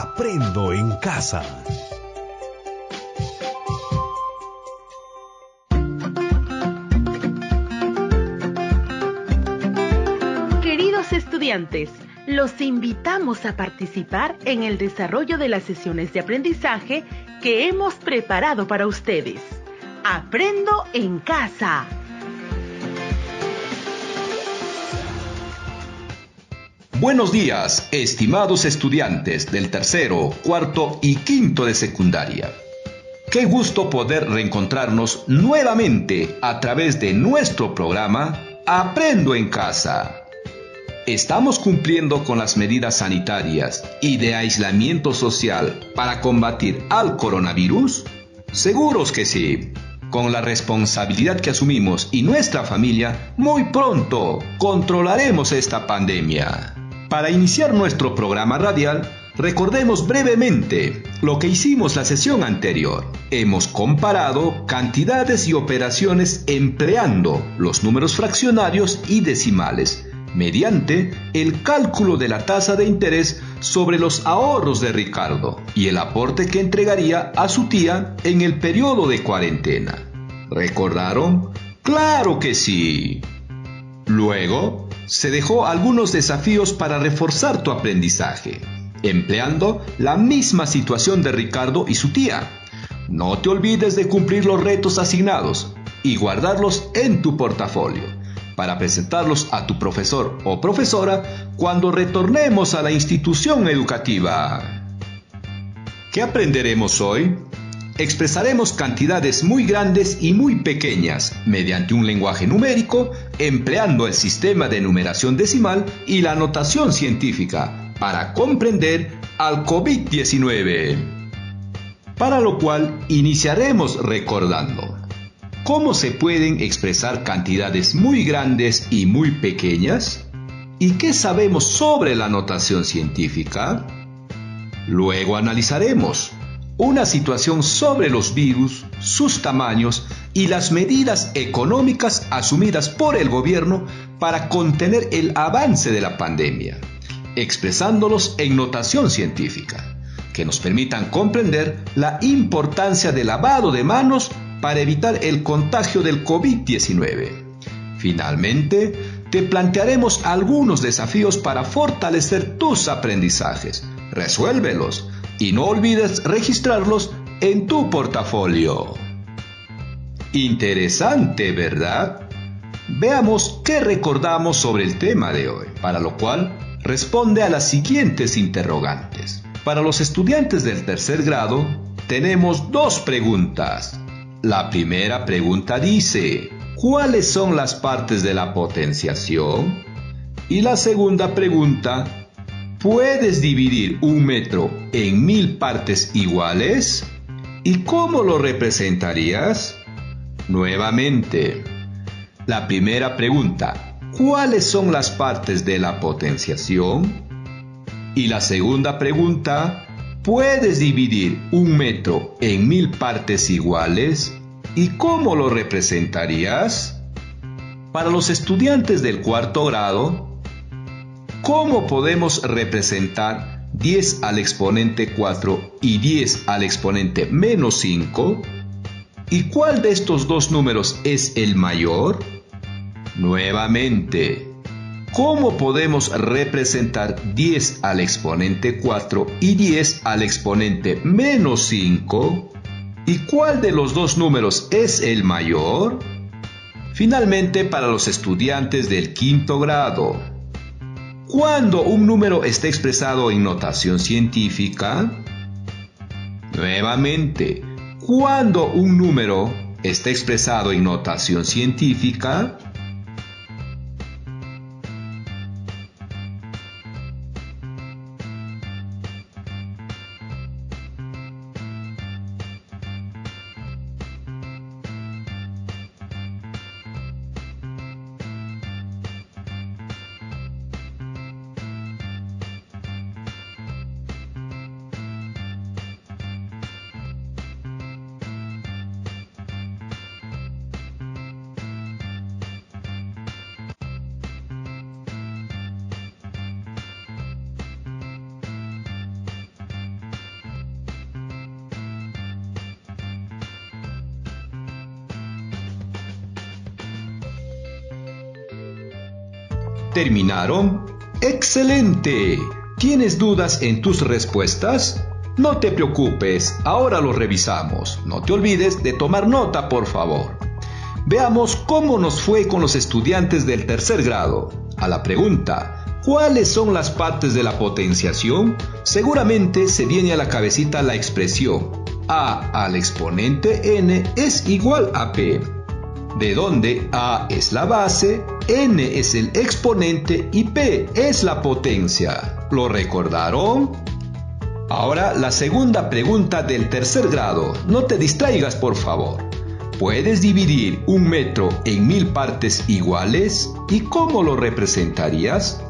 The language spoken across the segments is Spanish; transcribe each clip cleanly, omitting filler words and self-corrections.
Aprendo en casa. Queridos estudiantes, los invitamos a participar en el desarrollo de las sesiones de aprendizaje que hemos preparado para ustedes. Aprendo en casa. Buenos días, estimados estudiantes del tercero, cuarto y quinto de secundaria. Qué gusto poder reencontrarnos nuevamente a través de nuestro programa Aprendo en casa. ¿Estamos cumpliendo con las medidas sanitarias y de aislamiento social para combatir al coronavirus? Seguros que sí. Con la responsabilidad que asumimos y nuestra familia, muy pronto controlaremos esta pandemia. Para iniciar nuestro programa radial, recordemos brevemente lo que hicimos la sesión anterior. Hemos comparado cantidades y operaciones empleando los números fraccionarios y decimales, mediante el cálculo de la tasa de interés sobre los ahorros de Ricardo y el aporte que entregaría a su tía en el periodo de cuarentena. ¿Recordaron? ¡Claro que sí! Luego, se dejó algunos desafíos para reforzar tu aprendizaje, empleando la misma situación de Ricardo y su tía. No te olvides de cumplir los retos asignados y guardarlos en tu portafolio, para presentarlos a tu profesor o profesora cuando retornemos a la institución educativa. ¿Qué aprenderemos hoy? Expresaremos cantidades muy grandes y muy pequeñas mediante un lenguaje numérico, empleando el sistema de numeración decimal y la notación científica para comprender al COVID-19. Para lo cual iniciaremos recordando ¿cómo se pueden expresar cantidades muy grandes y muy pequeñas? ¿Y qué sabemos sobre la notación científica? Luego analizaremos una situación sobre los virus, sus tamaños y las medidas económicas asumidas por el gobierno para contener el avance de la pandemia, expresándolos en notación científica, que nos permitan comprender la importancia del lavado de manos para evitar el contagio del COVID-19. Finalmente, te plantearemos algunos desafíos para fortalecer tus aprendizajes. Resuélvelos y no olvides registrarlos en tu portafolio. Interesante, ¿verdad? Veamos qué recordamos sobre el tema de hoy, para lo cual responde a las siguientes interrogantes. Para los estudiantes del tercer grado, tenemos dos preguntas. La primera pregunta dice, ¿cuáles son las partes de la potenciación? Y la segunda pregunta, ¿puedes dividir un metro en 1000 partes iguales? ¿Y cómo lo representarías? Nuevamente, la primera pregunta, ¿cuáles son las partes de la potenciación? Y la segunda pregunta, ¿puedes dividir un metro en 1000 partes iguales? ¿Y cómo lo representarías? Para los estudiantes del cuarto grado, ¿cómo podemos representar 10 al exponente 4 y 10 al exponente menos 5? ¿Y cuál de estos dos números es el mayor? Nuevamente, ¿cómo podemos representar 10 al exponente 4 y 10 al exponente menos 5? ¿Y cuál de los dos números es el mayor? Finalmente, para los estudiantes del quinto grado, ¿cuándo un número está expresado en notación científica? Nuevamente, ¿cuándo un número está expresado en notación científica? ¿Terminaron? ¡Excelente! ¿Tienes dudas en tus respuestas? No te preocupes, ahora lo revisamos. No te olvides de tomar nota, por favor. Veamos cómo nos fue con los estudiantes del tercer grado. A la pregunta, ¿cuáles son las partes de la potenciación? Seguramente se viene a la cabecita la expresión A al exponente n es igual a P, de donde A es la base, n es el exponente y P es la potencia. ¿Lo recordaron? Ahora la segunda pregunta del tercer grado. No te distraigas, por favor. ¿Puedes dividir 1 metro en 1000 partes iguales? ¿Y cómo lo representarías?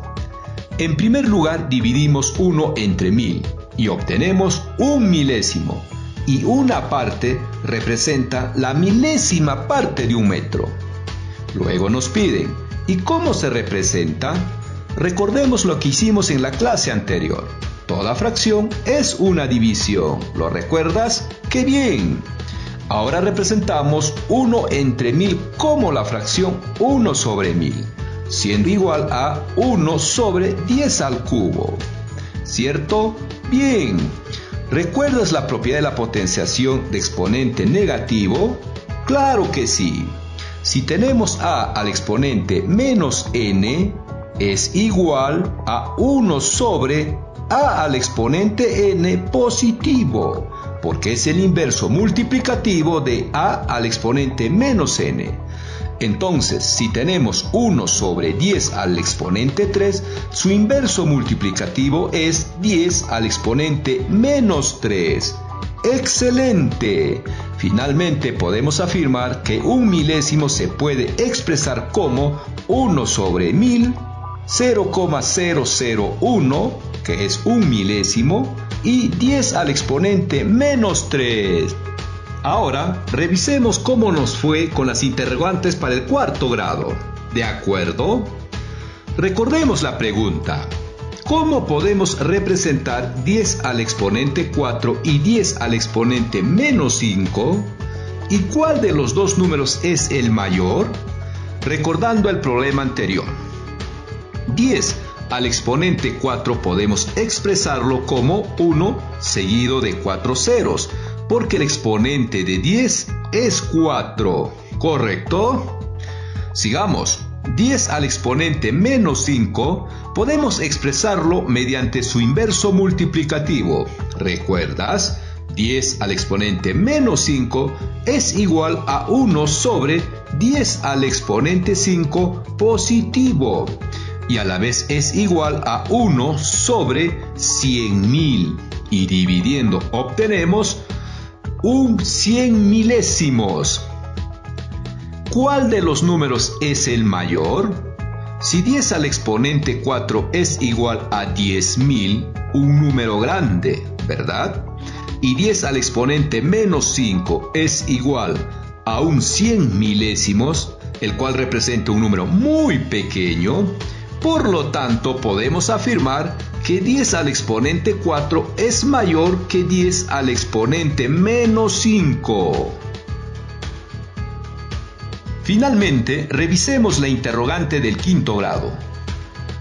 En primer lugar, dividimos 1 entre 1000 y obtenemos 1 milésimo. Y una parte representa la milésima parte de 1 metro. Luego nos piden, ¿y cómo se representa? Recordemos lo que hicimos en la clase anterior. Toda fracción es una división. ¿Lo recuerdas? ¡Qué bien! Ahora representamos 1 entre 1000 como la fracción 1 sobre 1000, siendo igual a 1 sobre 10 al cubo. ¿Cierto? Bien. ¿Recuerdas la propiedad de la potenciación de exponente negativo? ¡Claro que sí! Si tenemos a al exponente menos n, es igual a 1 sobre a al exponente n positivo, porque es el inverso multiplicativo de a al exponente menos n. Entonces, si tenemos 1 sobre 10 al exponente 3, su inverso multiplicativo es 10 al exponente menos 3. ¡Excelente! Finalmente podemos afirmar que 1 milésimo se puede expresar como 1 sobre 1000, 0,001, que es 1 milésimo, y 10 al exponente menos 3. Ahora, revisemos cómo nos fue con las interrogantes para el cuarto grado. ¿De acuerdo? Recordemos la pregunta. ¿Cómo podemos representar 10 al exponente 4 y 10 al exponente menos 5? ¿Y cuál de los dos números es el mayor? Recordando el problema anterior. 10 al exponente 4 podemos expresarlo como 1 seguido de 4 ceros, porque el exponente de 10 es 4, ¿correcto? Sigamos. 10 al exponente menos 5 podemos expresarlo mediante su inverso multiplicativo. ¿Recuerdas? 10 al exponente menos 5 es igual a 1 sobre 10 al exponente 5 positivo. Y a la vez es igual a 1 sobre 100.000. Y dividiendo obtenemos un 100 milésimos. ¿Cuál de los números es el mayor? Si 10 al exponente 4 es igual a 10.000, un número grande, ¿verdad? Y 10 al exponente menos 5 es igual a un 100 milésimos, el cual representa un número muy pequeño. Por lo tanto, podemos afirmar que 10 al exponente 4 es mayor que 10 al exponente menos 5. Finalmente, revisemos la interrogante del quinto grado.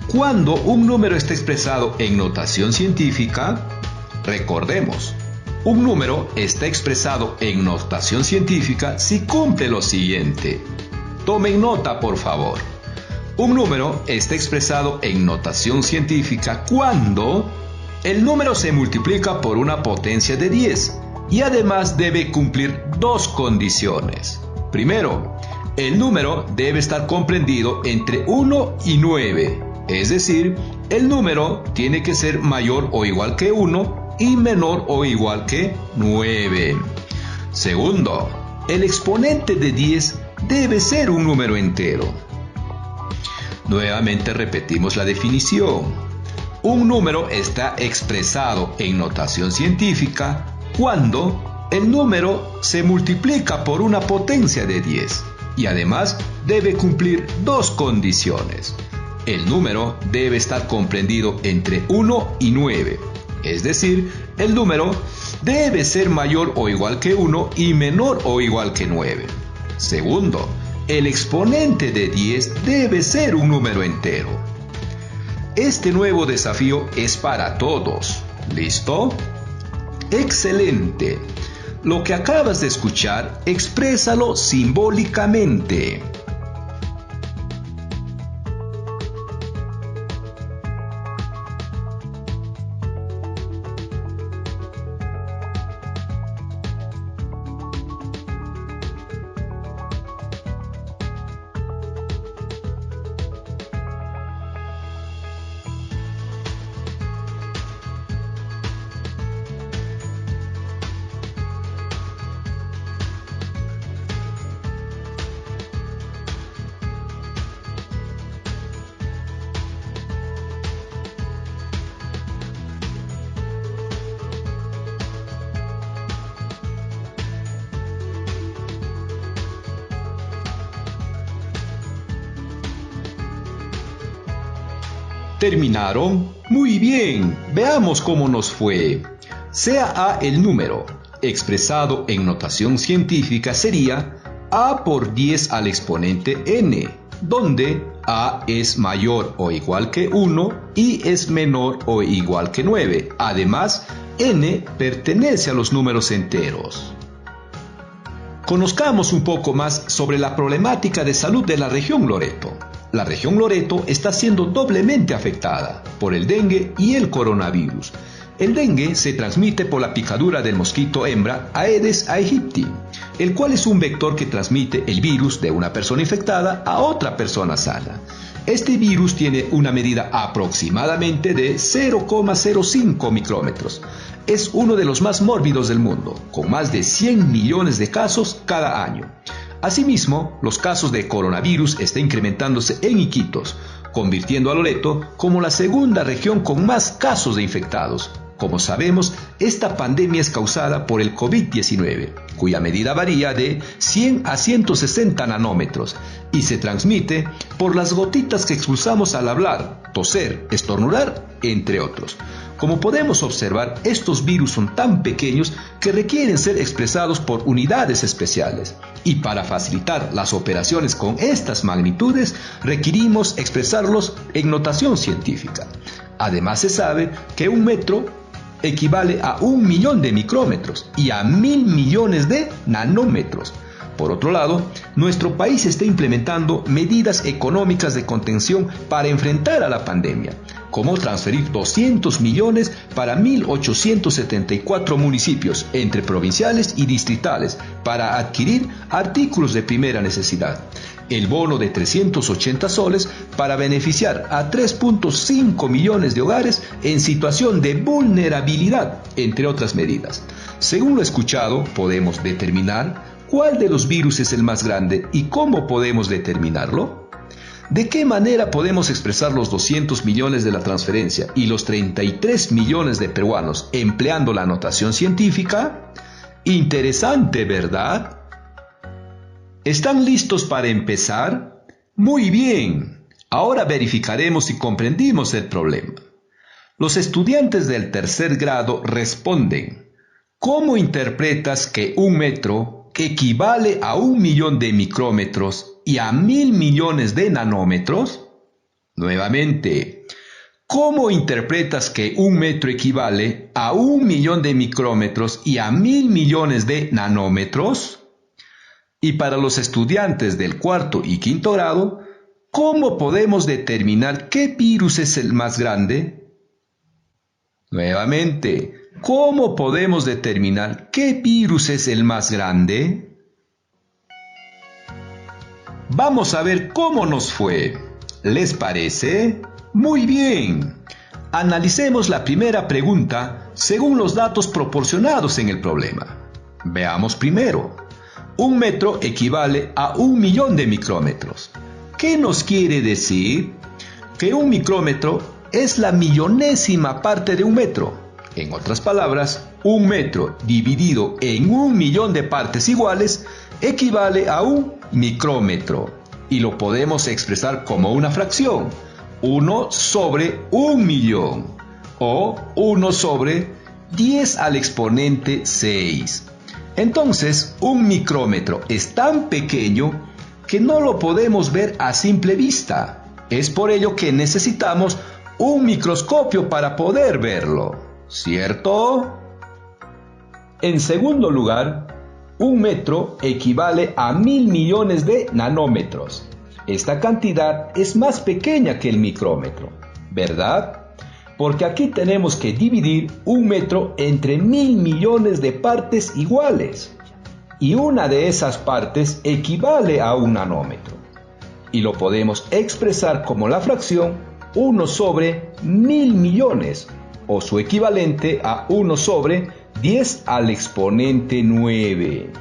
Cuando un número está expresado en notación científica, recordemos, un número está expresado en notación científica si cumple lo siguiente. Tomen nota, por favor. Un número está expresado en notación científica cuando el número se multiplica por una potencia de 10 y además debe cumplir dos condiciones. Primero, el número debe estar comprendido entre 1 y 9, es decir, el número tiene que ser mayor o igual que 1 y menor o igual que 9. Segundo, el exponente de 10 debe ser un número entero. Nuevamente repetimos la definición. Un número está expresado en notación científica cuando el número se multiplica por una potencia de 10 y además debe cumplir dos condiciones. El número debe estar comprendido entre 1 y 9, es decir, el número debe ser mayor o igual que 1 y menor o igual que 9. Segundo, el exponente de 10 debe ser un número entero. Este nuevo desafío es para todos. ¿Listo? ¡Excelente! Lo que acabas de escuchar, exprésalo simbólicamente. ¿Terminaron? Muy bien, veamos cómo nos fue. Sea A el número, expresado en notación científica sería A por 10 al exponente n, donde A es mayor o igual que 1 y es menor o igual que 9. Además, n pertenece a los números enteros. Conozcamos un poco más sobre la problemática de salud de la región Loreto. La región Loreto está siendo doblemente afectada por el dengue y el coronavirus. El dengue se transmite por la picadura del mosquito hembra Aedes aegypti, el cual es un vector que transmite el virus de una persona infectada a otra persona sana. Este virus tiene una medida aproximadamente de 0,05 micrómetros. Es uno de los más mórbidos del mundo, con más de 100 millones de casos cada año. Asimismo, los casos de coronavirus están incrementándose en Iquitos, convirtiendo a Loreto como la segunda región con más casos de infectados. Como sabemos, esta pandemia es causada por el COVID-19, cuya medida varía de 100 a 160 nanómetros y se transmite por las gotitas que expulsamos al hablar, toser, estornudar, entre otros. Como podemos observar, estos virus son tan pequeños que requieren ser expresados por unidades especiales. Y para facilitar las operaciones con estas magnitudes, requerimos expresarlos en notación científica. Además, se sabe que un metro equivale a 1 millón de micrómetros y a 1.000 millones de nanómetros. Por otro lado, nuestro país está implementando medidas económicas de contención para enfrentar a la pandemia, como transferir 200 millones para 1.874 municipios entre provinciales y distritales para adquirir artículos de primera necesidad. El bono de 380 soles para beneficiar a 3.5 millones de hogares en situación de vulnerabilidad, entre otras medidas. Según lo escuchado, podemos determinar cuál de los virus es el más grande y cómo podemos determinarlo. ¿De qué manera podemos expresar los 200 millones de la transferencia y los 33 millones de peruanos empleando la notación científica? Interesante, ¿verdad? ¿Están listos para empezar? Muy bien. Ahora verificaremos si comprendimos el problema. Los estudiantes del tercer grado responden: ¿cómo interpretas que 1 metro equivale a 1 millón de micrómetros y a 1.000 millones de nanómetros? Nuevamente, ¿cómo interpretas que 1 metro equivale a 1 millón de micrómetros y a 1.000 millones de nanómetros? Y para los estudiantes del cuarto y quinto grado, ¿cómo podemos determinar qué virus es el más grande? Nuevamente, ¿cómo podemos determinar qué virus es el más grande? Vamos a ver cómo nos fue. ¿Les parece? Muy bien. Analicemos la primera pregunta según los datos proporcionados en el problema. Veamos primero. 1 metro equivale a 1 millón de micrómetros. ¿Qué nos quiere decir? Que 1 micrómetro es la millonésima parte de 1 metro. En otras palabras, 1 metro dividido en 1 millón de partes iguales equivale a 1 micrómetro. Y lo podemos expresar como una fracción: 1 sobre 1 millón o 1 sobre 10 al exponente 6. Entonces, 1 micrómetro es tan pequeño que no lo podemos ver a simple vista. Es por ello que necesitamos un microscopio para poder verlo, ¿cierto? En segundo lugar, un metro equivale a 1.000 millones de nanómetros. Esta cantidad es más pequeña que el micrómetro, ¿verdad? Porque aquí tenemos que dividir un metro entre 1.000 millones de partes iguales. Y una de esas partes equivale a un nanómetro. Y lo podemos expresar como la fracción 1 sobre 1.000 millones, o su equivalente a 1 sobre 10 al exponente 9.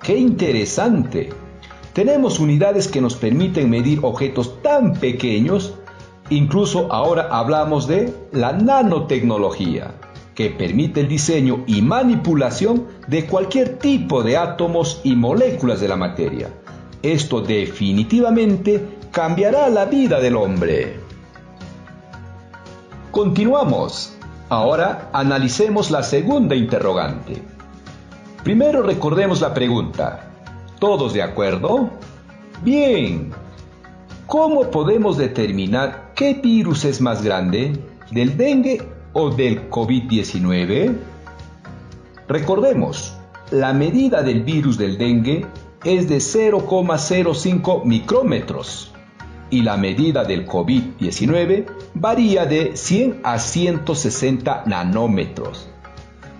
¡Qué interesante! Tenemos unidades que nos permiten medir objetos tan pequeños. Incluso ahora hablamos de la nanotecnología, que permite el diseño y manipulación de cualquier tipo de átomos y moléculas de la materia. Esto definitivamente cambiará la vida del hombre. Continuamos. Ahora analicemos la segunda interrogante. Primero recordemos la pregunta. ¿Todos de acuerdo? Bien. ¿Cómo podemos determinar qué virus es más grande, del dengue o del COVID-19? Recordemos, la medida del virus del dengue es de 0,05 micrómetros y la medida del COVID-19 varía de 100 a 160 nanómetros.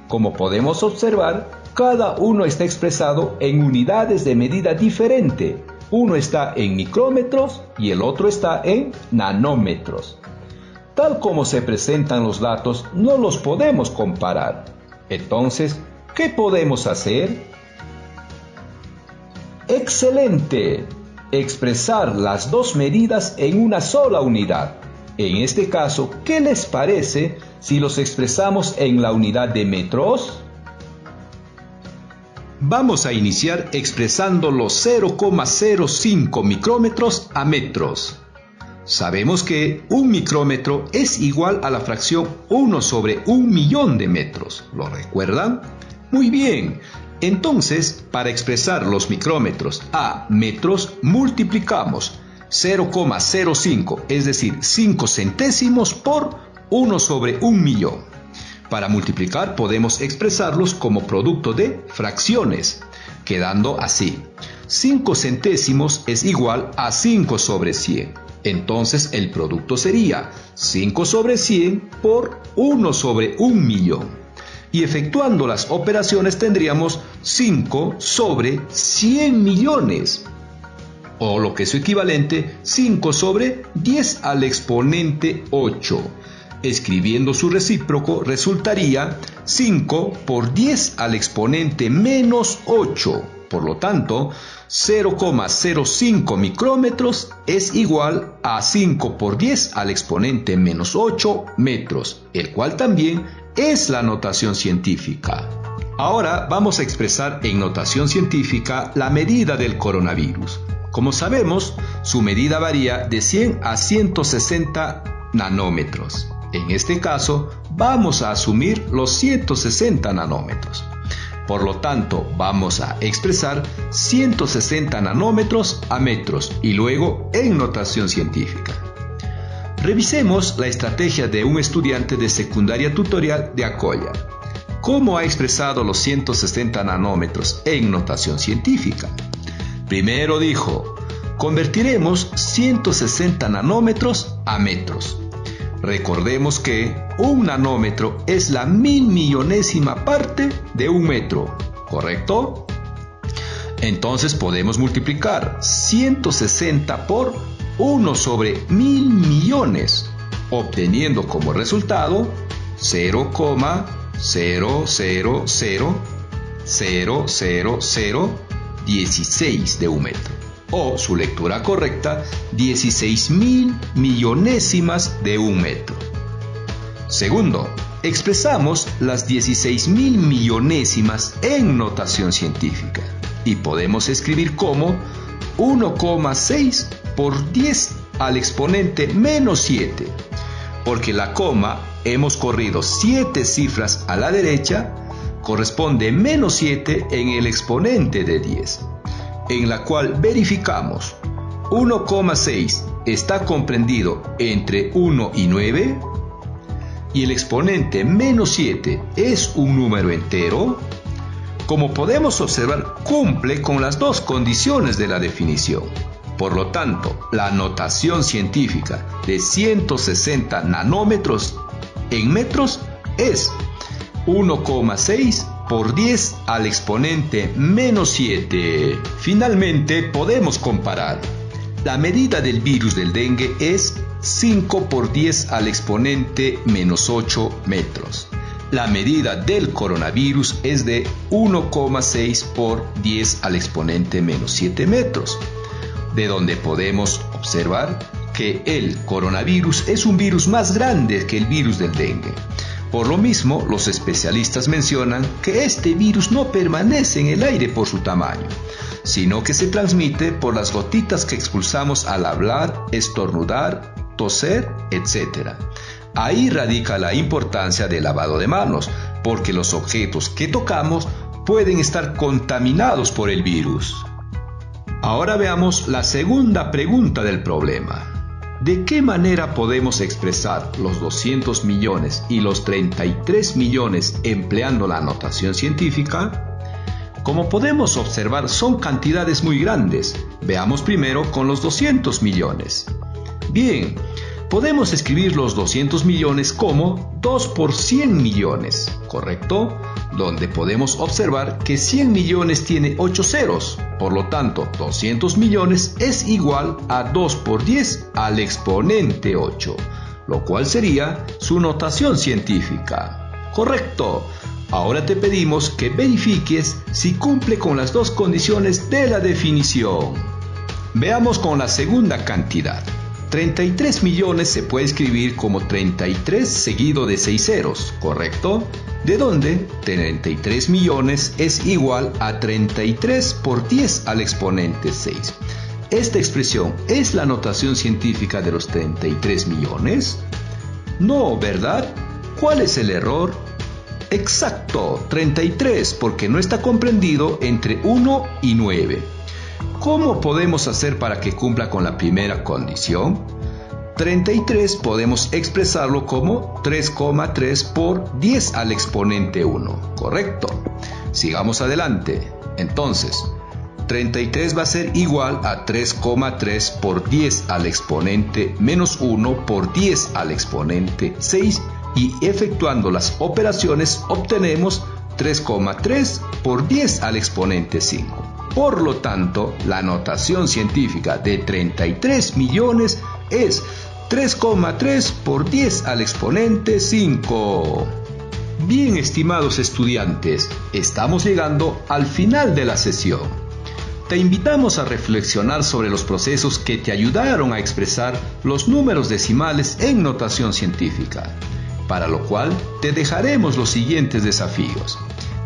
Como podemos observar, cada uno está expresado en unidades de medida diferente. Uno está en micrómetros y el otro está en nanómetros. Tal como se presentan los datos, no los podemos comparar. Entonces, ¿qué podemos hacer? ¡Excelente! Expresar las dos medidas en una sola unidad. En este caso, ¿qué les parece si los expresamos en la unidad de metros? Vamos a iniciar expresando los 0,05 micrómetros a metros. Sabemos que un micrómetro es igual a la fracción 1 sobre 1.000.000 de metros. ¿Lo recuerdan? Muy bien. Entonces, para expresar los micrómetros a metros, multiplicamos 0,05, es decir, 5 centésimos por 1 sobre 1.000.000. Para multiplicar podemos expresarlos como producto de fracciones, quedando así. 5 centésimos es igual a 5 sobre 100. Entonces el producto sería 5 sobre 100 por 1 sobre 1.000.000. Y efectuando las operaciones tendríamos 5 sobre 100 millones. O lo que es su equivalente, 5 sobre 10 al exponente 8. Escribiendo su recíproco resultaría 5 por 10 al exponente menos 8. Por lo tanto, 0,05 micrómetros es igual a 5 por 10 al exponente menos 8 metros, el cual también es la notación científica. Ahora vamos a expresar en notación científica la medida del coronavirus. Como sabemos, su medida varía de 100 a 160 nanómetros. En este caso, vamos a asumir los 160 nanómetros. Por lo tanto, vamos a expresar 160 nanómetros a metros y luego en notación científica. Revisemos la estrategia de un estudiante de secundaria tutorial de Acoya. ¿Cómo ha expresado los 160 nanómetros en notación científica? Primero dijo, convertiremos 160 nanómetros a metros. Recordemos que un nanómetro es la 1.000.000.000ª parte de un metro, ¿correcto? Entonces podemos multiplicar 160 por 1 sobre 1.000 millones, obteniendo como resultado 0,0000016 de un metro. O su lectura correcta, 16.000 millonésimas de un metro. Segundo, expresamos las 16.000 millonésimas en notación científica y podemos escribir como 1,6 por 10 al exponente menos 7, porque la coma hemos corrido 7 cifras a la derecha, corresponde menos 7 en el exponente de 10. en la cual verificamos 1,6 está comprendido entre 1 y 9 y el exponente menos 7 es un número entero, como podemos observar, cumple con las dos condiciones de la definición. Por lo tanto, la notación científica de 160 nanómetros en metros es 1,6 por 10 al exponente menos 7. Finalmente, podemos comparar. La medida del virus del dengue es 5 por 10 al exponente menos 8 metros. La medida del coronavirus es de 1,6 por 10 al exponente menos 7 metros, de donde podemos observar que el coronavirus es un virus más grande que el virus del dengue. Por lo mismo, los especialistas mencionan que este virus no permanece en el aire por su tamaño, sino que se transmite por las gotitas que expulsamos al hablar, estornudar, toser, etc. Ahí radica la importancia del lavado de manos, porque los objetos que tocamos pueden estar contaminados por el virus. Ahora veamos la segunda pregunta del problema. ¿De qué manera podemos expresar los 200 millones y los 33 millones empleando la notación científica? Como podemos observar, son cantidades muy grandes. Veamos primero con los 200 millones. Bien, podemos escribir los 200 millones como 2 por 100 millones, ¿correcto? Donde podemos observar que 100 millones tiene 8 ceros. Por lo tanto, 200 millones es igual a 2 por 10 al exponente 8, lo cual sería su notación científica. Correcto. Ahora te pedimos que verifiques si cumple con las dos condiciones de la definición. Veamos con la segunda cantidad. 33 millones se puede escribir como 33 seguido de 6 ceros, ¿correcto? De donde 33 millones es igual a 33 por 10 al exponente 6. ¿Esta expresión es la notación científica de los 33 millones? No, ¿verdad? ¿Cuál es el error? Exacto, 33, porque no está comprendido entre 1 y 9. ¿Cómo podemos hacer para que cumpla con la primera condición? 33 podemos expresarlo como 3,3 por 10 al exponente 1, ¿correcto? Sigamos adelante. Entonces, 33 va a ser igual a 3,3 por 10 al exponente menos 1 por 10 al exponente 6 y efectuando las operaciones obtenemos 3,3 por 10 al exponente 5. Por lo tanto, la notación científica de 33 millones es 3,3 por 10 al exponente 5. Bien, estimados estudiantes, estamos llegando al final de la sesión. Te invitamos a reflexionar sobre los procesos que te ayudaron a expresar los números decimales en notación científica, para lo cual te dejaremos los siguientes desafíos.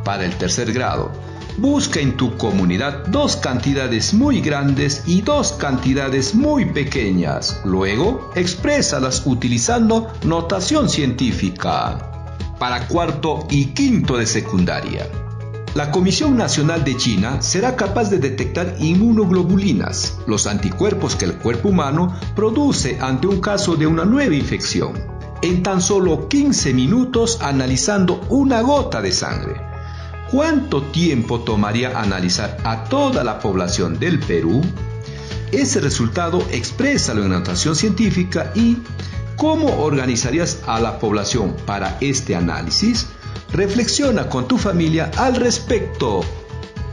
Para el tercer grado, busca en tu comunidad dos cantidades muy grandes y dos cantidades muy pequeñas. Luego, exprésalas utilizando notación científica. Para cuarto y quinto de secundaria, la Comisión Nacional de China será capaz de detectar inmunoglobulinas, los anticuerpos que el cuerpo humano produce ante un caso de una nueva infección, en tan solo 15 minutos analizando una gota de sangre. ¿Cuánto tiempo tomaría analizar a toda la población del Perú? Ese resultado exprésalo en notación científica y ¿cómo organizarías a la población para este análisis? Reflexiona con tu familia al respecto.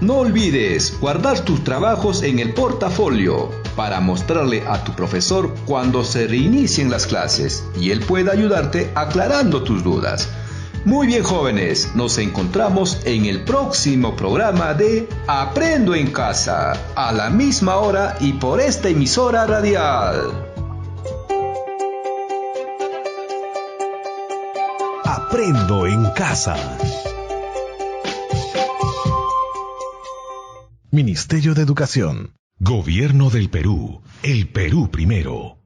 No olvides guardar tus trabajos en el portafolio para mostrarle a tu profesor cuando se reinicien las clases y él pueda ayudarte aclarando tus dudas. Muy bien, jóvenes, nos encontramos en el próximo programa de Aprendo en Casa, a la misma hora y por esta emisora radial. Aprendo en Casa. Ministerio de Educación. Gobierno del Perú. El Perú primero.